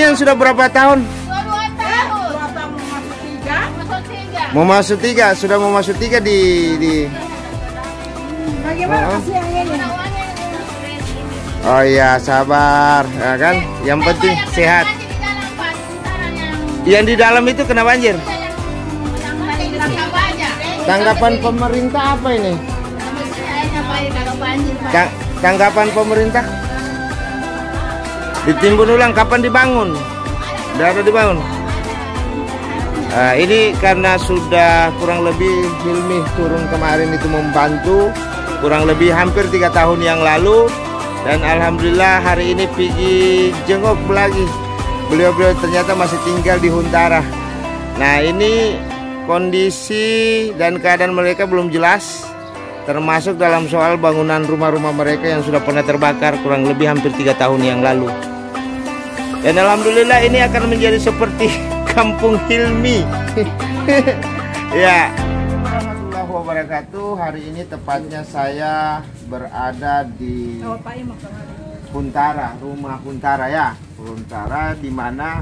yang sudah berapa tahun? 2 tahun. Mau masuk 3, sudah mau masuk 3 di. Bagaimana kasih yang ini? Oh iya, sabar, ya kan? Yang penting sehat. Yang di dalam itu kena banjir. Tanggapan pemerintah apa ini? Tanggapan pemerintah? Ditimbun ulang, kapan dibangun? Udah ada dibangun? Ini karena sudah kurang lebih Hilmi turun kemarin itu membantu kurang lebih hampir 3 tahun yang lalu, dan alhamdulillah hari ini pergi jenguk lagi. Beliau ternyata masih tinggal di Huntara. Nah, ini kondisi dan keadaan mereka belum jelas, termasuk dalam soal bangunan rumah-rumah mereka yang sudah pernah terbakar kurang lebih hampir 3 tahun yang lalu. Dan alhamdulillah ini akan menjadi seperti Kampung Hilmi. Ya. Warahmatullahi wabarakatuh. Hari ini tepatnya saya berada di Huntara, rumah Huntara ya. Huntara, di mana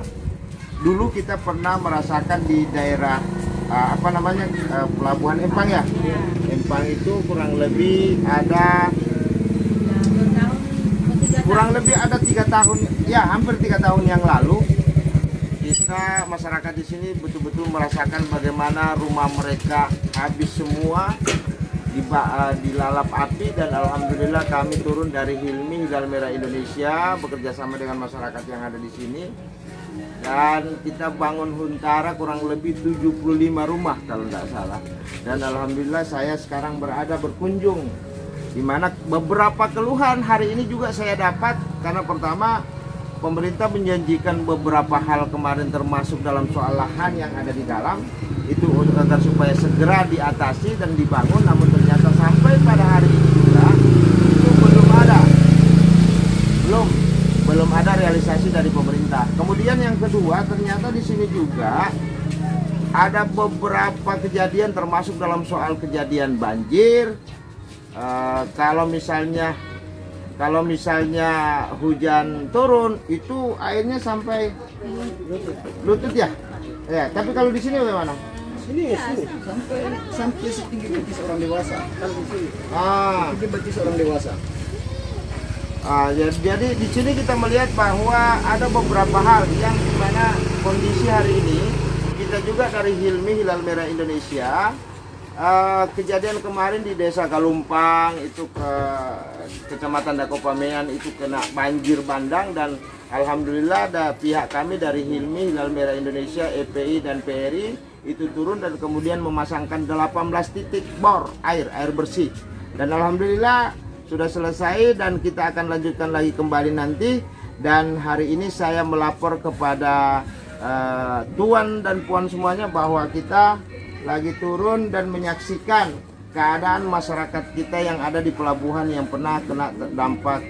dulu kita pernah merasakan di daerah Pelabuhan Empang ya. Empang itu kurang lebih ada 3 tahun, ya hampir 3 tahun yang lalu. Kita masyarakat di sini betul-betul merasakan bagaimana rumah mereka habis semua dilalap api, dan alhamdulillah kami turun dari Hilmi Hilal Merah Indonesia bekerja sama dengan masyarakat yang ada di sini, dan kita bangun Huntara kurang lebih 75 rumah kalau tidak salah. Dan alhamdulillah saya sekarang berkunjung, di mana beberapa keluhan hari ini juga saya dapat, karena pertama pemerintah menjanjikan beberapa hal kemarin, termasuk dalam soal lahan yang ada di dalam itu agar supaya segera diatasi dan dibangun, namun ternyata sampai pada hari ini juga itu belum ada realisasi dari pemerintah. Kemudian yang kedua, ternyata di sini juga ada beberapa kejadian, termasuk dalam soal kejadian banjir. Kalau misalnya hujan turun itu airnya sampai lutut ya. Ya, tapi kalau di sini bagaimana? Sini sampai setinggi betis orang dewasa. Kalau di sini. Setinggi betis orang dewasa. Jadi di sini kita melihat bahwa ada beberapa hal yang dimana kondisi hari ini kita juga dari Hilmi Hilal Merah Indonesia. Kejadian kemarin di Desa Galumpang itu ke Kecamatan Dakopamean itu kena banjir bandang, dan alhamdulillah ada pihak kami dari Hilmi Hilal Merah Indonesia, EPI dan PRI itu turun dan kemudian memasangkan 18 titik bor air bersih, dan alhamdulillah sudah selesai, dan kita akan lanjutkan lagi kembali nanti. Dan hari ini saya melapor kepada tuan dan puan semuanya bahwa kita lagi turun dan menyaksikan keadaan masyarakat kita yang ada di pelabuhan yang pernah kena dampak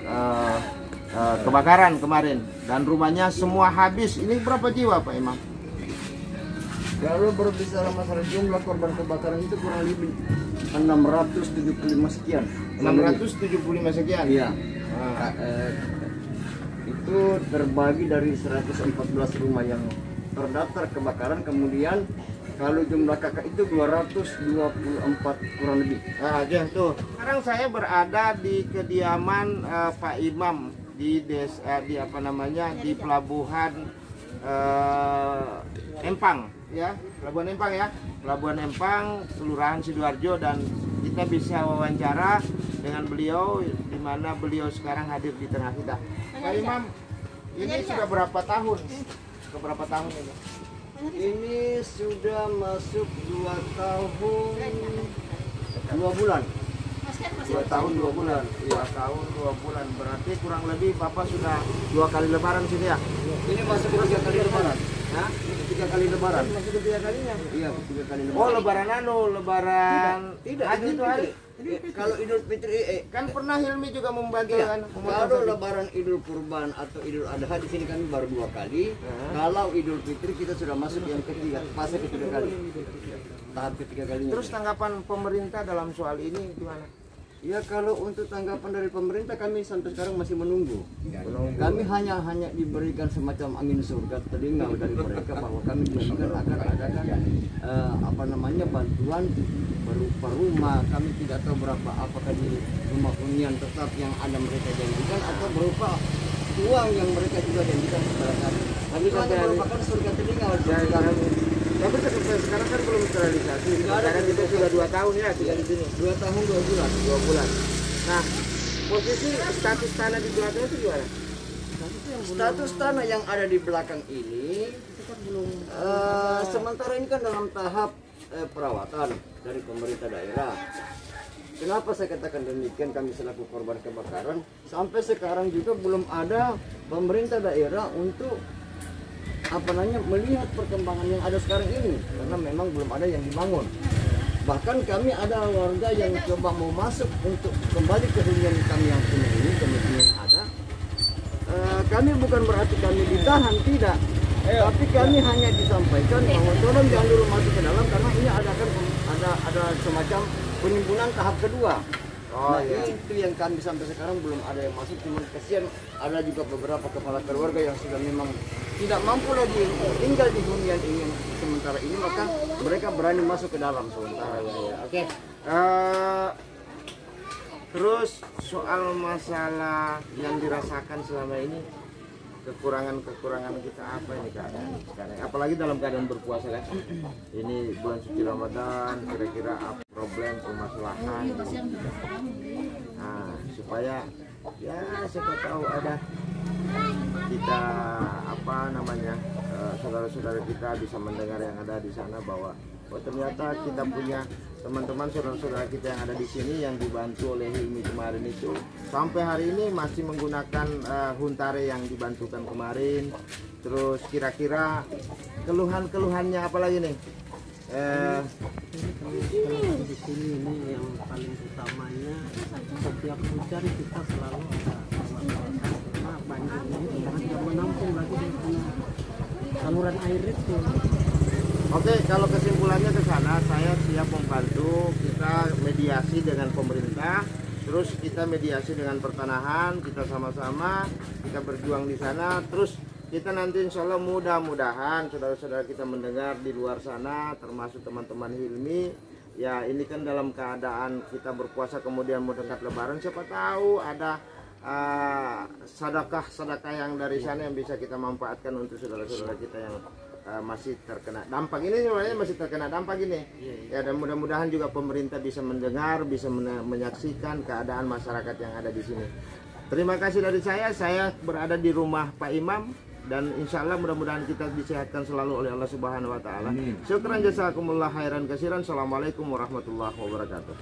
kebakaran kemarin, dan rumahnya semua habis. Ini berapa jiwa Pak Imam? Kalau berbicara masalah jumlah korban kebakaran itu kurang lebih 675 sekian. 675 sekian? Iya. Itu terbagi dari 114 rumah yang terdaftar kebakaran, kemudian kalau jumlah kakak itu 224 kurang lebih. Tuh. Sekarang saya berada di kediaman Pak Imam di desa di Pelabuhan Empang ya, Pelabuhan Empang ya. Pelabuhan Empang, Kelurahan Sidoarjo, dan kita bisa wawancara dengan beliau di mana beliau sekarang hadir di tengah kita. Pak Imam, ini sudah berapa tahun? Keberapa tahun ini? Ini sudah masuk 2 tahun 2 bulan. 2 tahun 2 bulan. 2 tahun 2 bulan. Berarti kurang lebih Bapak sudah 2 kali lebaran sini ya? Ini masuk 3 kali lebaran. Hah? 3 kali lebaran. Masuk ke 3 kalinya? Iya, 3 kali lebaran. Oh, lebaran Tidak, haji itu hari. Kalau Idul Fitri Kan pernah Hilmi juga membantu kan? Kalau lebaran Idul Kurban atau Idul Adha di sini kami baru 2 kali. Kalau Idul Fitri kita sudah masuk yang ketiga, fase ketiga kali. Tahap ketiga kalinya. Terus tanggapan pemerintah dalam soal ini gimana? Ya kalau untuk tanggapan dari pemerintah kami sampai sekarang masih menunggu. Kami hanya diberikan semacam angin surga telinga dari mereka bahwa kami dijanjikan akan adakan bantuan berupa rumah. Kami tidak tahu berapa, apakah di rumah hunian tetap yang ada mereka janjikan atau berupa uang yang mereka juga janjikan kepada kami. Tapi hanya merupakan surga telinga. Tapi sampai sekarang kan belum terrealisasi. Sekarang kita sudah 2 tahun ya tinggal di sini. 2 tahun 2 bulan. 2 bulan. Nah, posisi status tanah di belakang itu gimana? Status tanah yang ada di belakang ini sementara ini kan dalam tahap perawatan dari pemerintah daerah. Kenapa saya katakan demikian, kami selaku korban kebakaran sampai sekarang juga belum ada pemerintah daerah untuk melihat perkembangan yang ada sekarang ini, karena memang belum ada yang dibangun. Bahkan kami ada warga yang coba mau masuk untuk kembali ke hunian kami yang punya ini, kemudian yang ada. Kami bukan berarti kami ditahan, tidak. Tapi kami hanya disampaikan bahwa tolong jangan dulu masuk ke dalam karena ini ada semacam penimbunan tahap kedua. Itu yang kami sampai sekarang belum ada yang masuk, cuman kasihan ada juga beberapa kepala keluarga yang sudah memang tidak mampu lagi tinggal di hunian ini sementara ini, maka mereka berani masuk ke dalam sementara. Oke. Terus soal masalah yang dirasakan selama ini, kekurangan kita apa ini keadaan sekarang? Apalagi dalam keadaan berpuasa kan? Ini bulan suci Ramadan, kira-kira apa problem permasalahan? Nah, supaya ya siapa tahu ada kita saudara-saudara kita bisa mendengar yang ada di sana bahwa ternyata kita punya teman-teman saudara-saudara kita yang ada di sini yang dibantu oleh Hilmi kemarin itu sampai hari ini masih menggunakan Huntare yang dibantukan kemarin. Terus kira-kira keluhannya apa lagi nih? Di sini ini yang paling utamanya setiap hujan kita selalu ada karena banjirnya itu tidak menampung lagi di saluran air itu. Oke, kalau kesimpulannya ke sana, saya siap membantu. Kita mediasi dengan pemerintah, terus kita mediasi dengan pertanahan, kita sama-sama, kita berjuang di sana. Terus kita nanti insya Allah mudah-mudahan saudara-saudara kita mendengar di luar sana, termasuk teman-teman Hilmi. Ya ini kan dalam keadaan kita berpuasa kemudian mau dekat Lebaran, siapa tahu ada sedekah yang dari sana yang bisa kita manfaatkan untuk saudara-saudara kita yang masih terkena dampak ini. Sebenarnya masih terkena dampak ini ya, dan mudah-mudahan juga pemerintah bisa mendengar, bisa menyaksikan keadaan masyarakat yang ada di sini. Terima kasih dari saya berada di rumah Pak Imam, dan insya Allah mudah-mudahan kita disehatkan selalu oleh Allah Subhanahu wa Ta'ala. Syukran jazakumullah khairan kasiran. Assalamualaikum warahmatullahi wabarakatuh.